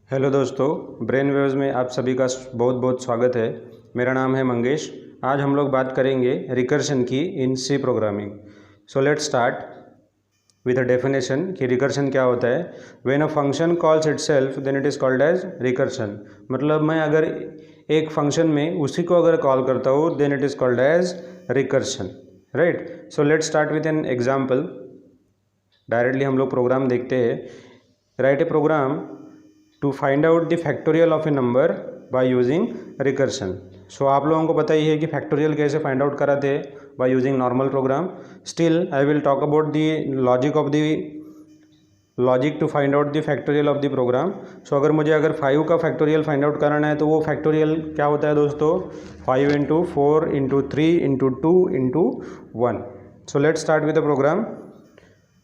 Hello दोस्तों, brain waves में आप सभी का बहुत बहुत स्वागत है। मेरा नाम है मंगेश। आज हम लोग बात करेंगे रिकर्शन की in C programming. So let's start with a definition कि रिकर्शन क्या होता है। When a function calls itself then it is called as recursion. मतलब मैं अगर एक फंक्शन में उसी को अगर कॉल करता हूँ then it is called as recursion, right. So let's start with an example. Directly हम लोग प्रोग्राम देखते हैं। Write a program to find out the factorial of a number by using recursion. So आप लोगों को पता ही है कि फैक्टोरियल कैसे फाइंड आउट कराते हैं, by using normal program. Still I will talk about the logic to find out the factorial of the program. So अगर 5 का फैक्टोरियल फाइंड आउट कराना है तो वो फैक्टोरियल क्या होता है दोस्तों, 5 into 4 into 3 into 2 into 1। So let's start with the program.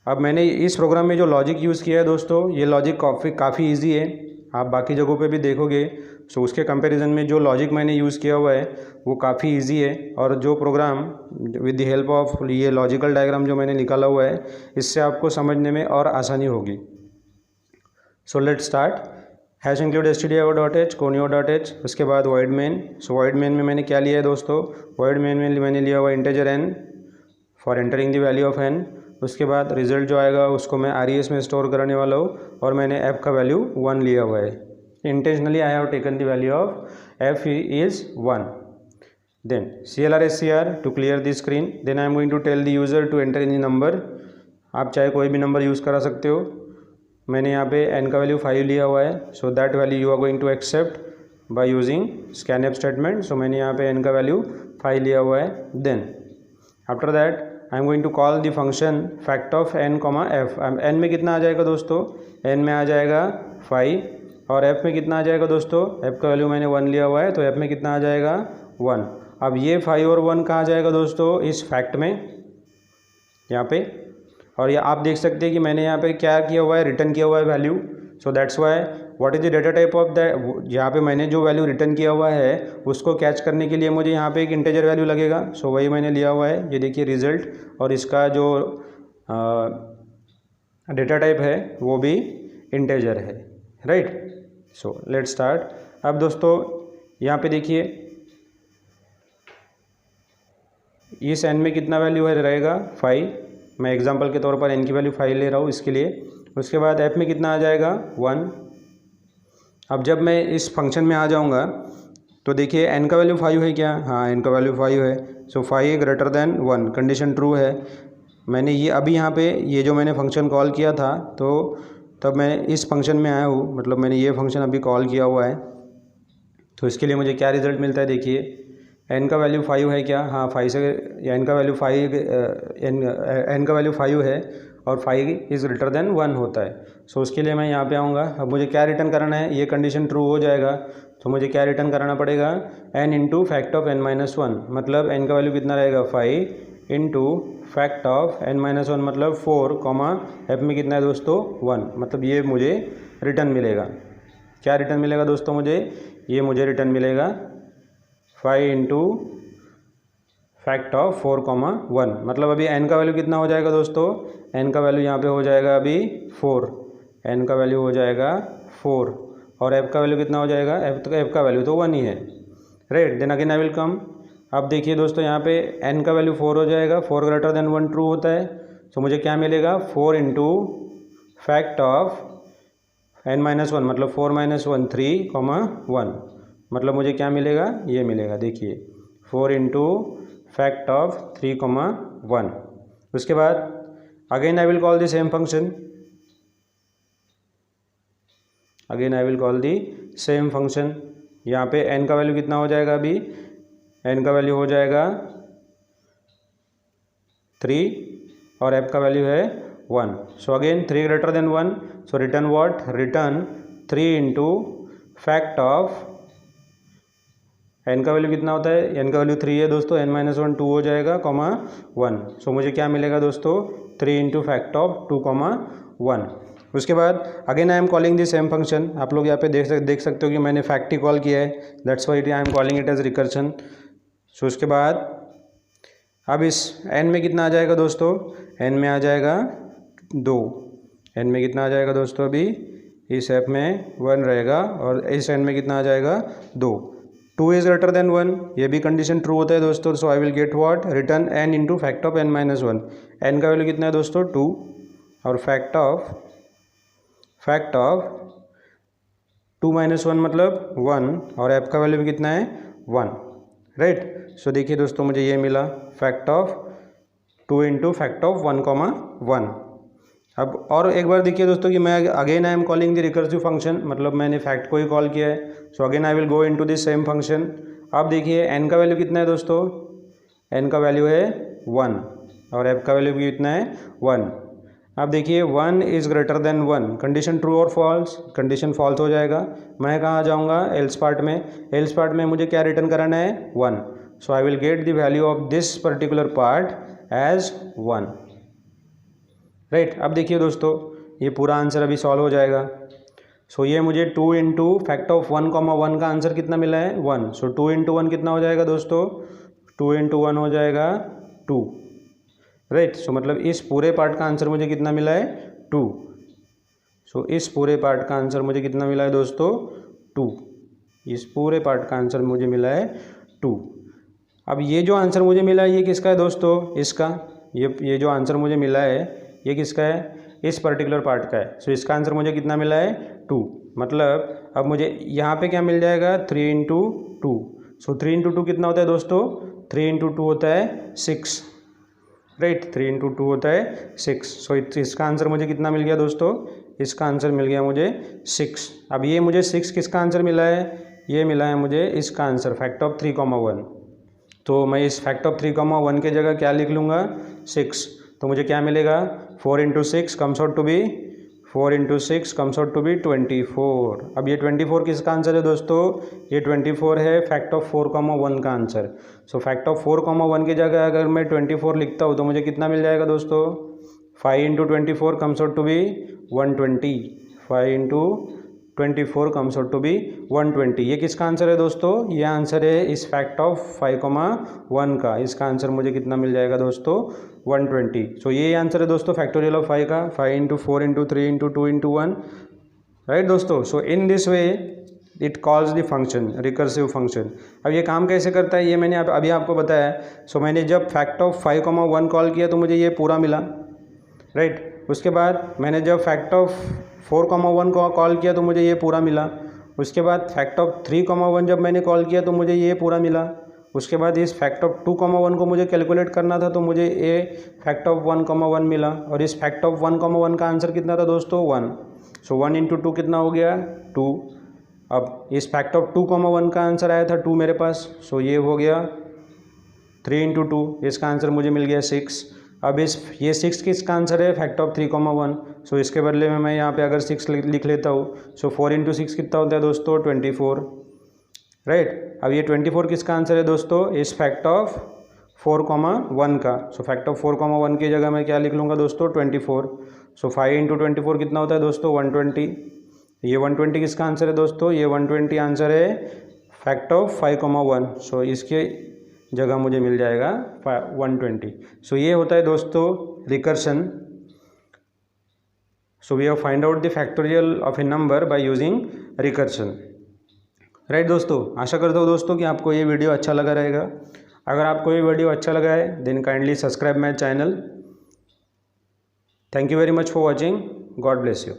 अब मैंने इस प्रोग्राम में जो लॉजिक यूज़ किया है दोस्तों, ये लॉजिक काफ़ी इजी है। आप बाकी जगहों पे भी देखोगे सो उसके कंपैरिजन में जो लॉजिक मैंने यूज़ किया हुआ है वो काफ़ी इजी है। और जो program with the help of ये लॉजिकल डायग्राम जो मैंने निकाला हुआ है, इससे आपको समझने में और आसानी होगी। So let start. Hash include stdio.h conio.h, उसके बाद void main। सो void main में मैंने क्या लिया है दोस्तों, void main में मैंने लिया हुआ integer n for entering the value of n। उसके बाद रिजल्ट जो आएगा उसको मैं RES में स्टोर करने वाला हूँ और मैंने f का वैल्यू 1 लिया हुआ है। Intentionally I have taken the value of f is 1। Then CLR to clear the screen. Then I am going to tell the user to enter in the number. आप चाहे कोई भी नंबर यूज़ करा सकते हो। मैंने यहाँ पे n का वैल्यू 5 लिया हुआ है। So that value you are going to accept by using scanf statement. So मैंने यहाँ पे n का वैल्यू 5 लिया हुआ है। Then after that I am going to call the function fact of n comma f। n में कितना आ जाएगा दोस्तों, n में आ जाएगा 5 और f में कितना आ जाएगा दोस्तों, f का वैल्यू मैंने 1 लिया हुआ है तो f में कितना आ जाएगा 1। अब ये 5 और 1 कहाँ जाएगा दोस्तों, इस फैक्ट में यहाँ पे। और ये आप देख सकते हैं कि मैंने यहाँ पे क्या किया हुआ है, रिटर्न किया हुआ है value. So that's why what is the data type of that. यहाँ पे मैंने जो वैल्यू रिटर्न किया हुआ है उसको कैच करने के लिए मुझे यहाँ पे एक इंटेजर वैल्यू लगेगा। सो वही मैंने लिया हुआ है। ये देखिए रिजल्ट, और इसका जो डेटा टाइप है वो भी इंटेजर है, राइट। So let's start. अब दोस्तों यहाँ पे देखिए इस n में कितना वैल्यू है रहेगा 5। मैं एग्जांपल के तौर पर n की वैल्यू 5 ले रहा हूँ इसके लिए। उसके बाद f में कितना आ जाएगा 1। अब जब मैं इस फंक्शन में आ जाऊँगा तो देखिए n का वैल्यू 5 है क्या, हाँ n का वैल्यू 5 है। सो 5 ग्रेटर देन 1, कंडीशन ट्रू है। मैंने ये अभी यहाँ पे ये जो मैंने फंक्शन कॉल किया था तो तब मैं इस फंक्शन में आया हूँ, मतलब मैंने ये फंक्शन अभी कॉल किया हुआ है। तो इसके लिए मुझे क्या रिज़ल्ट मिलता है, देखिए n का वैल्यू 5 है क्या, हाँ 5 से n का वैल्यू 5 n का वैल्यू 5 है और 5 इज़ ग्रेटर देन 1 होता है। सो उसके लिए मैं यहाँ पे आऊँगा। अब मुझे क्या रिटर्न करना है, ये कंडीशन ट्रू हो जाएगा तो मुझे क्या रिटर्न कराना पड़ेगा, n into fact of n-1। मतलब n का वैल्यू कितना रहेगा 5 इंटू फैक्ट ऑफ n-1 मतलब 4 कॉमा f में कितना है दोस्तों 1। मतलब ये मुझे रिटर्न मिलेगा। क्या रिटर्न मिलेगा दोस्तों मुझे, ये मुझे रिटर्न मिलेगा 5 इंटू फैक्ट ऑफ 4 कॉमा 1। मतलब अभी n का वैल्यू कितना हो जाएगा दोस्तों, n का वैल्यू यहाँ पे हो जाएगा अभी 4। n का वैल्यू हो जाएगा 4 और f का वैल्यू कितना हो जाएगा, f का वैल्यू तो 1 ही है, right. Then again I will come. अब देखिए दोस्तों यहाँ पे n का वैल्यू 4 हो जाएगा, 4 ग्रेटर देन 1 ट्रू होता है। तो मुझे क्या मिलेगा 4 इंटू फैक्ट ऑफ n-1 मतलब 4 - 1 3 कॉमा 1। मतलब मुझे क्या मिलेगा, ये मिलेगा देखिए 4 इंटू फैक्ट ऑफ 3 कॉमा 1। उसके बाद again I will call the same function, again I will call the same function. यहाँ पे n का वैल्यू कितना हो जाएगा, अभी n का वैल्यू हो जाएगा 3 और f का वैल्यू है 1। So again 3 greater than 1, so return what, return 3 into fact of n का वैल्यू कितना होता है, n का वैल्यू 3 है दोस्तों, n-1 2 हो जाएगा कॉमा 1। सो मुझे क्या मिलेगा दोस्तों 3 इंटू फैक्ट ऑफ 2 कॉमा 1। उसके बाद again I am calling the same function. आप लोग यहाँ पे देख सकते हो कि मैंने फैक्ट ही कॉल किया है, that's why I am calling it as recursion. So उसके बाद अब इस n में कितना आ जाएगा दोस्तों, n में आ जाएगा 2। n में कितना आ जाएगा दोस्तों, अभी इस एफ में 1 रहेगा और इस एंड में कितना आ जाएगा 2। 2 इज़ ग्रेटर देन 1, ये भी कंडीशन ट्रू होता है दोस्तों। So I will get what, return n into fact of n minus 1। n का वैल्यू कितना है दोस्तों 2 और फैक्ट ऑफ 2 माइनस 1 मतलब 1 और f का वैल्यू भी कितना है 1, राइट। सो देखिए दोस्तों मुझे ये मिला fact of 2 into fact of 1,1। अब और एक बार देखिए दोस्तों कि मैं again I am calling the recursive function, मतलब मैंने फैक्ट को ही कॉल किया है। So again I will go into this same function. अब देखिए n का वैल्यू कितना है दोस्तों, n का वैल्यू है 1 और f का वैल्यू भी कितना है 1। अब देखिए 1 is greater than 1, condition true और फॉल्स, कंडीशन फॉल्स हो जाएगा। मैं कहाँ जाऊँगा एल्स पार्ट में, एल्स पार्ट में मुझे क्या रिटर्न कराना है 1। So I will get the value of this particular part as 1, right. अब देखिए दोस्तों ये पूरा आंसर अभी सॉल्व हो जाएगा। सो ये मुझे 2 इंटू फैक्ट ऑफ 1,1 का आंसर कितना मिला है 1। सो 2 इंटू 1 कितना हो जाएगा दोस्तों, 2 इंटू 1 हो जाएगा 2, राइट। सो मतलब इस पूरे पार्ट का आंसर मुझे कितना मिला है 2। सो इस पूरे पार्ट का आंसर मुझे कितना मिला है दोस्तों 2, इस पूरे पार्ट का आंसर मुझे मिला है 2। अब ये जो आंसर मुझे मिला है ये किसका है दोस्तों, इसका, ये जो आंसर मुझे मिला है ये किसका है, इस पर्टिकुलर पार्ट का है। सो इसका आंसर मुझे कितना मिला है 2, मतलब अब मुझे यहाँ पे क्या मिल जाएगा 3 इंटू 2। सो 3 इंटू 2 कितना होता है दोस्तों, 3 इंटू 2 होता है 6, राइट। 3 इंटू 2 होता है 6। सो इसका आंसर मुझे कितना मिल गया दोस्तों, इसका आंसर मिल गया मुझे 6। अब ये मुझे 6 किसका आंसर मिला है, ये मिला है मुझे इसका आंसर फैक्ट ऑफ 3,1। तो मैं इस फैक्ट ऑफ 3,1 के जगह क्या लिख लूँगा 6। तो मुझे क्या मिलेगा 4 into 6 comes out to be 24। अब ये 24 किसका आंसर है दोस्तों, ये 24 है फैक्ट ऑफ 4,1 का आंसर। सो फैक्ट ऑफ 4,1 की जगह अगर मैं 24 लिखता हूँ तो मुझे कितना मिल जाएगा दोस्तों, 5 into 24 comes out to be 120। 5 into 24 comes out to be 120। ये किसका आंसर है दोस्तों, ये आंसर है इस फैक्ट ऑफ 5,1 का। इसका आंसर मुझे कितना मिल जाएगा दोस्तों 120। सो ये आंसर है दोस्तों फैक्टोरियल ऑफ 5 का, 5 into 4 into 3 into 2 into 1, right दोस्तों। So in this way it calls the function recursive function. अब ये काम कैसे करता है ये मैंने अभी आपको बताया। सो मैंने जब फैक्ट ऑफ 5,1 कॉल किया तो मुझे ये पूरा मिला, राइट। उसके बाद मैंने जब फैक्ट ऑफ 4,1 को कॉल किया तो मुझे ये पूरा मिला। उसके बाद फैक्ट ऑफ 3,1 जब मैंने कॉल किया तो मुझे ये पूरा मिला। उसके बाद इस फैक्ट ऑफ 2,1 को मुझे कैलकुलेट करना था तो मुझे ये फैक्ट ऑफ 1,1 मिला और इस फैक्ट ऑफ 1,1 का आंसर कितना था दोस्तों 1। सो 1 इंटू 2 कितना हो गया 2। अब इस फैक्ट ऑफ 2,1 का आंसर आया था 2 मेरे पास। सो ये हो गया 3 इंटू 2, इसका आंसर मुझे मिल गया 6। अब ये 6 किसका आंसर है फैक्ट ऑफ 3,1। सो इसके बदले में मैं यहाँ पे अगर 6 लिख लेता हूँ। सो 4 इंटू 6 कितना होता है दोस्तों 24, राइट। अब ये 24 किसका आंसर है दोस्तों, इस फैक्ट ऑफ 4,1 का। सो फैक्ट ऑफ 4,1 की जगह मैं क्या लिख लूँगा दोस्तों 24। सो 5 इंटू 24 कितना होता है दोस्तों 120। ये 120 किसका आंसर है दोस्तों, ये 120 आंसर है फैक्ट ऑफ 5,1। सो इसके जगह मुझे मिल जाएगा 120। सो ये होता है दोस्तों recursion. So we have find out the factorial of a number by using recursion, right दोस्तों। आशा करता हूँ दोस्तों कि आपको ये वीडियो अच्छा लगा रहेगा। अगर आपको ये वीडियो अच्छा लगा है then kindly subscribe my channel. Thank you very much for watching. God bless you.